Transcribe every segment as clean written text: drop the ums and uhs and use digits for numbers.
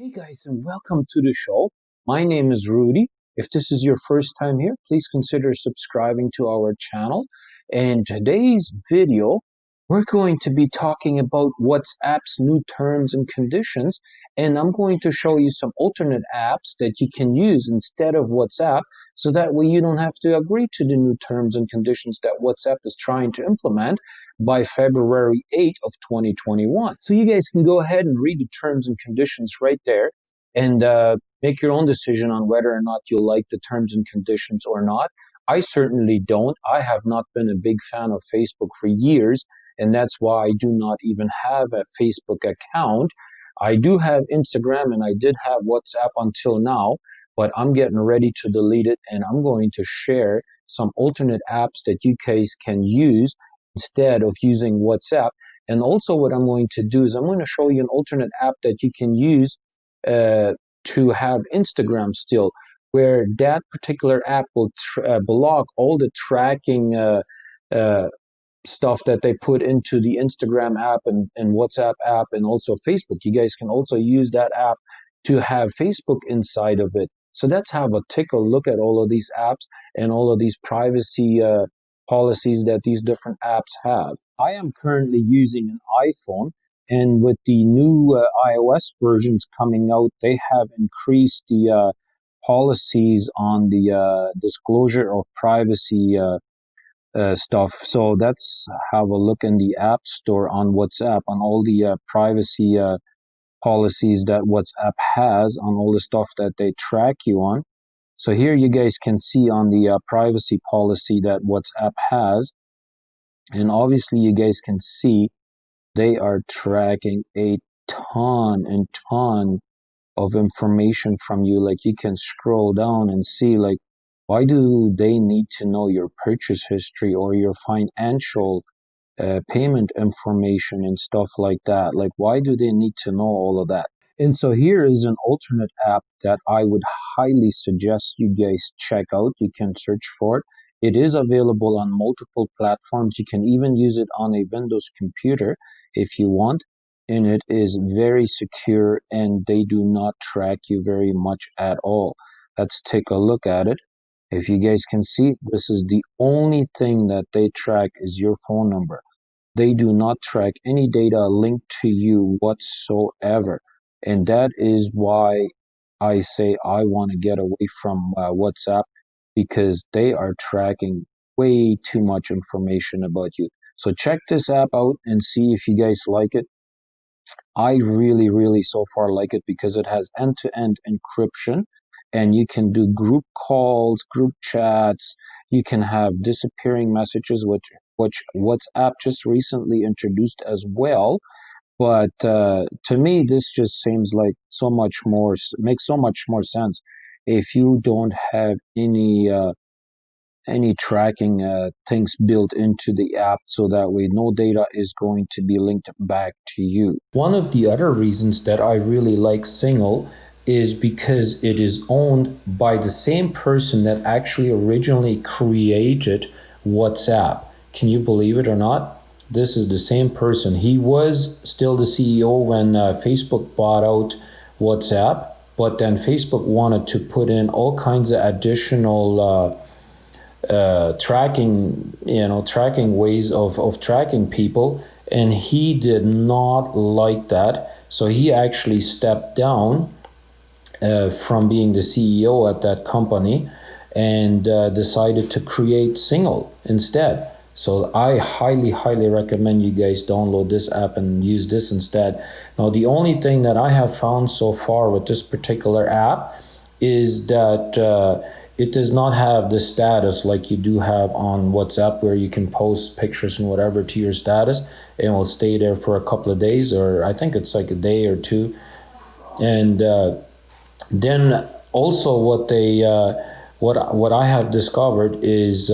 Hey guys, and welcome to the show. My name is Rudi. If this is your first time here, please consider subscribing to our channel. And today's video, we're going to be talking about WhatsApp's new terms and conditions. And I'm going to show you some alternate apps that you can use instead of WhatsApp, so that way you don't have to agree to the new terms and conditions that WhatsApp is trying to implement by February 8th of 2021. So you guys can go ahead and read the terms and conditions right there and make your own decision on whether or not you like the terms and conditions or not. I certainly don't. I have not been a big fan of Facebook for years, and that's why I do not even have a Facebook account. I do have Instagram and I did have WhatsApp until now, but I'm getting ready to delete it, and I'm going to share some alternate apps that you guys can use instead of using WhatsApp. And also what I'm going to do is I'm going to show you an alternate app that you can use to have Instagram still, where that particular app will block all the tracking stuff that they put into the Instagram app and WhatsApp app and also Facebook. You guys can also use that app to have Facebook inside of it. So let's have a take a look at all of these apps and all of these privacy policies that these different apps have. I am currently using an iPhone, and with the new iOS versions coming out, they have increased the policies on the disclosure of privacy stuff. So let's have a look in the App Store on WhatsApp on all the privacy policies that WhatsApp has on all the stuff that they track you on. So here you guys can see on the privacy policy that WhatsApp has, and obviously you guys can see they are tracking a ton and ton of information from you. Like, you can scroll down and see, like, why do they need to know your purchase history or your financial payment information and stuff like that? Like, why do they need to know all of that? And so here is an alternate app that I would highly suggest you guys check out. You can search for it. It is available on multiple platforms. You can even use it on a Windows computer if you want. And it is very secure, and they do not track you very much at all. Let's take a look at it. If you guys can see, this is the only thing that they track is your phone number. They do not track any data linked to you whatsoever. And that is why I say I want to get away from WhatsApp, because they are tracking way too much information about you. So check this app out and see if you guys like it. I really so far like it because it has end-to-end encryption, and you can do group calls, group chats. You can have disappearing messages, which WhatsApp just recently introduced as well. But to me, this just seems like makes so much more sense if you don't have any tracking things built into the app, so that way no data is going to be linked back to you. One of the other reasons that I really like Signal is because it is owned by the same person that actually originally created WhatsApp. Can you believe it or not? This is the same person. He was still the CEO when Facebook bought out WhatsApp, but then Facebook wanted to put in all kinds of additional tracking ways of tracking people, and he did not like that. So he actually stepped down from being the CEO at that company and decided to create Signal instead. So I highly recommend you guys download this app and use this instead. Now, the only thing that I have found so far with this particular app is that it does not have the status like you do have on WhatsApp, where you can post pictures and whatever to your status, and it will stay there for a couple of days, or I think it's like a day or two. And then also what I have discovered is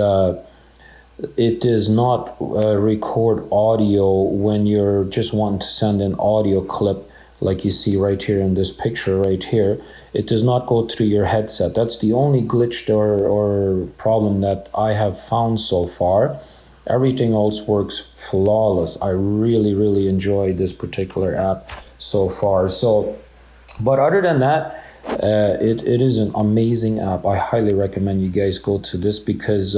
it does not record audio when you're just wanting to send an audio clip, like you see right here in this picture right here. It does not go through your headset. That's the only glitch or problem that I have found so far. Everything else works flawless. I really enjoy this particular app so far. So But other than that, it is an amazing app. I highly recommend you guys go to this because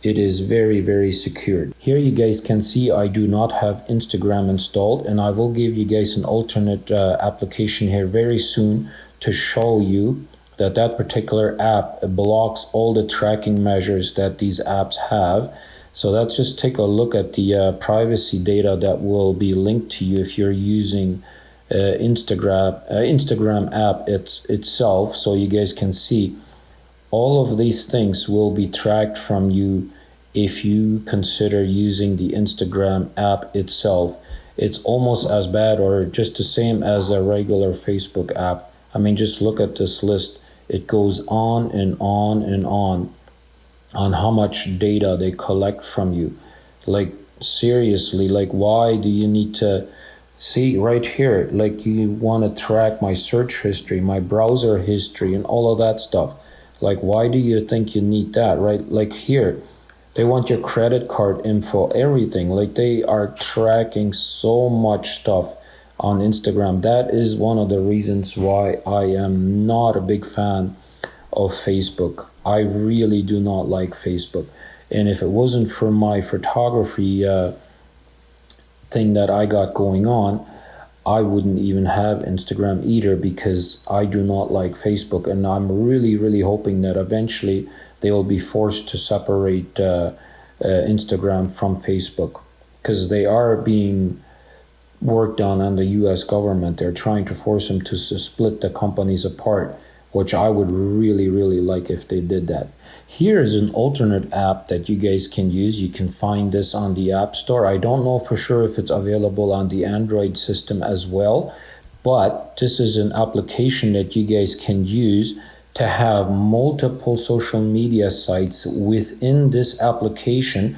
it is very, very secured. Here you guys can see I do not have Instagram installed, and I will give you guys an alternate application here very soon to show you that that particular app blocks all the tracking measures that these apps have. So let's just take a look at the privacy data that will be linked to you if you're using Instagram app itself. So you guys can see all of these things will be tracked from you if you consider using the Instagram app itself. It's almost as bad or just the same as a regular Facebook app. I mean, just look at this list. It goes on and on and on how much data they collect from you. Like, seriously, like, why do you need to see right here? Like, you want to track my search history, my browser history, and all of that stuff. Like, why do you think you need that, right? Like, here, they want your credit card info, everything. Like, they are tracking so much stuff on Instagram. That is one of the reasons why I am not a big fan of Facebook. I really do not like Facebook. And if it wasn't for my photography thing that I got going on, I wouldn't even have Instagram either, because I do not like Facebook. And I'm really, really hoping that eventually they will be forced to separate Instagram from Facebook, because they are being worked on the US government. They're trying to force them to split the companies apart, which I would really, really like if they did that. Here is an alternate app that you guys can use. You can find this on the App Store. I don't know for sure if it's available on the Android system as well, but this is an application that you guys can use to have multiple social media sites within this application.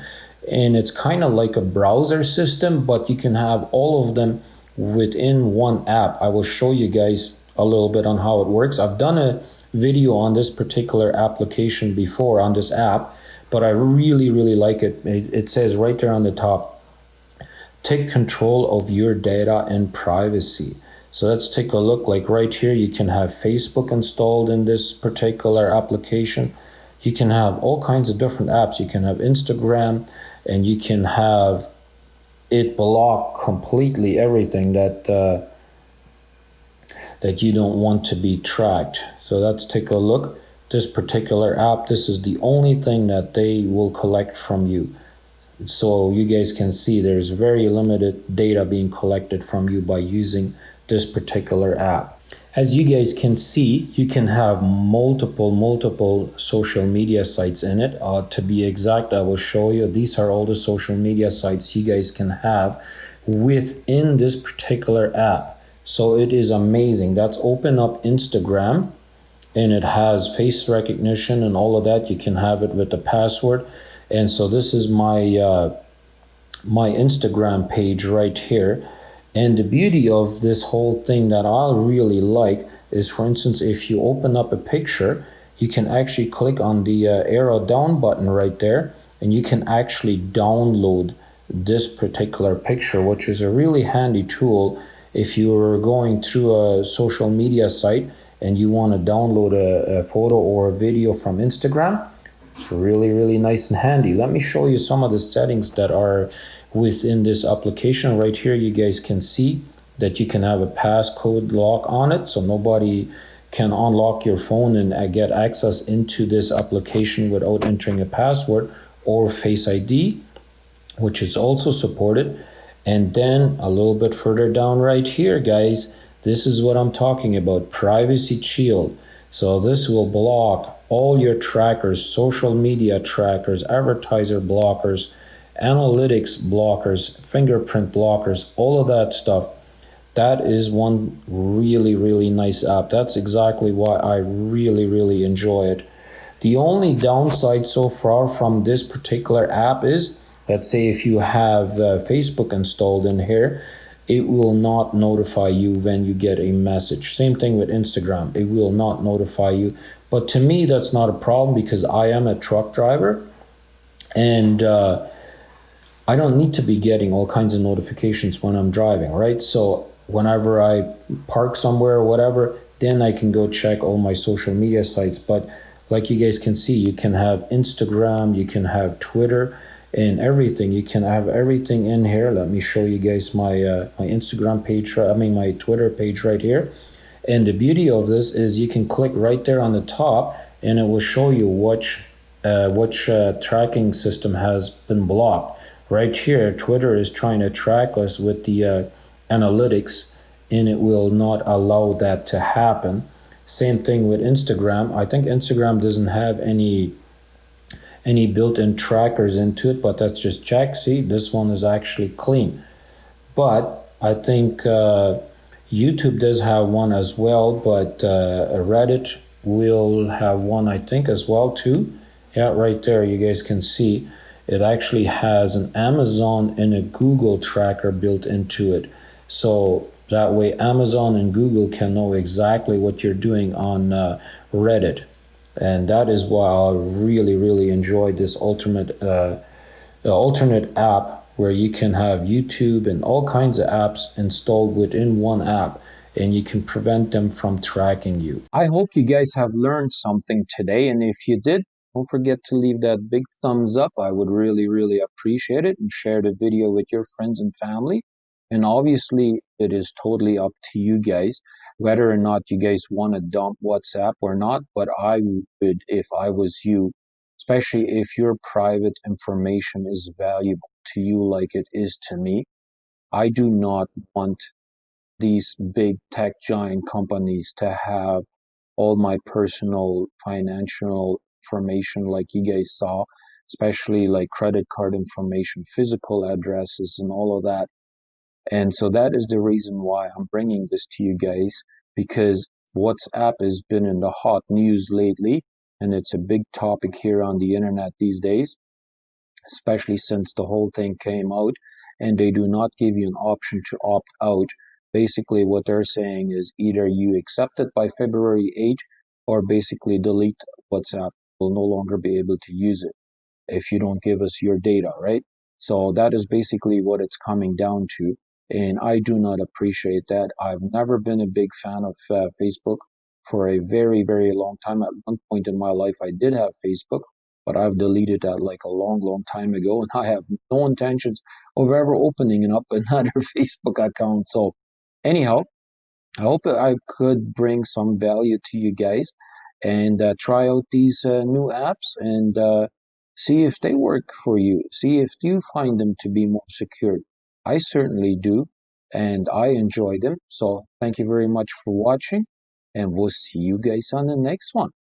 And it's kind of like a browser system, but you can have all of them within one app. I will show you guys a little bit on how it works. I've done a video on this particular application before, on this app, but I really, really like it. It says right there on the top, take control of your data and privacy. So let's take a look. Like right here, you can have Facebook installed in this particular application. You can have all kinds of different apps. You can have Instagram, and you can have it block completely everything that that you don't want to be tracked. So let's take a look. This particular app, this is the only thing that they will collect from you. So you guys can see there's very limited data being collected from you by using this particular app. As you guys can see, you can have multiple social media sites in it. To be exact, I will show you. These are all the social media sites you guys can have within this particular app. So it is amazing. That's open up Instagram, and it has face recognition and all of that. You can have it with the password. And so this is my my Instagram page right here. And the beauty of this whole thing that I really like is, for instance, if you open up a picture, you can actually click on the arrow down button right there, and you can actually download this particular picture, which is a really handy tool if you're going through a social media site and you want to download a photo or a video from Instagram. It's really, really nice and handy. Let me show you some of the settings that are within this application. Right here, you guys can see that you can have a passcode lock on it, so nobody can unlock your phone and get access into this application without entering a password, or Face ID, which is also supported. And then a little bit further down right here, guys, this is what I'm talking about, Privacy Shield. So this will block all your trackers, social media trackers, advertiser blockers, analytics blockers, fingerprint blockers, all of that stuff. That is one really, really nice app. That's exactly why I really, really enjoy it. The only downside so far from this particular app is, let's say if you have Facebook installed in here, it will not notify you when you get a message. Same thing with Instagram. It will not notify you. But to me, that's not a problem, because I am a truck driver, and I don't need to be getting all kinds of notifications when I'm driving, right? So whenever I park somewhere or whatever, then I can go check all my social media sites. But like you guys can see, you can have Instagram, you can have Twitter, and everything. You can have everything in here. Let me show you guys my Instagram page. I mean my Twitter page right here. And the beauty of this is you can click right there on the top, and it will show you which tracking system has been blocked. Right here, Twitter is trying to track us with the analytics, and it will not allow that to happen. Same thing with Instagram. I think Instagram doesn't have any built-in trackers into it, but that's just check. See, this one is actually clean. But I think YouTube does have one as well, but Reddit will have one, I think, as well too. Yeah, right there, you guys can see it actually has an Amazon and a Google tracker built into it. So that way, Amazon and Google can know exactly what you're doing on Reddit. And that is why I really, really enjoyed this alternate app where you can have YouTube and all kinds of apps installed within one app, and you can prevent them from tracking you. I hope you guys have learned something today, and if you did, don't forget to leave that big thumbs up. I would really, really appreciate it, and share the video with your friends and family. And obviously, it is totally up to you guys whether or not you guys want to dump WhatsApp or not. But I would, if I was you, especially if your private information is valuable to you like it is to me. I do not want these big tech giant companies to have all my personal financial information like you guys saw, especially like credit card information, physical addresses, and all of that. And so that is the reason why I'm bringing this to you guys, because WhatsApp has been in the hot news lately, and it's a big topic here on the internet these days, especially since the whole thing came out and they do not give you an option to opt out. Basically, what they're saying is either you accept it by February 8th or basically delete WhatsApp. Will no longer be able to use it if you don't give us your data, right? So that is basically what it's coming down to. And I do not appreciate that. I've never been a big fan of Facebook for a very, very long time. At one point in my life, I did have Facebook, but I've deleted that like a long, long time ago. And I have no intentions of ever opening up another Facebook account. So, anyhow, I hope I could bring some value to you guys, and try out these new apps, and see if they work for you. See if you find them to be more secure. I certainly do, and I enjoy them. So thank you very much for watching, and we'll see you guys on the next one.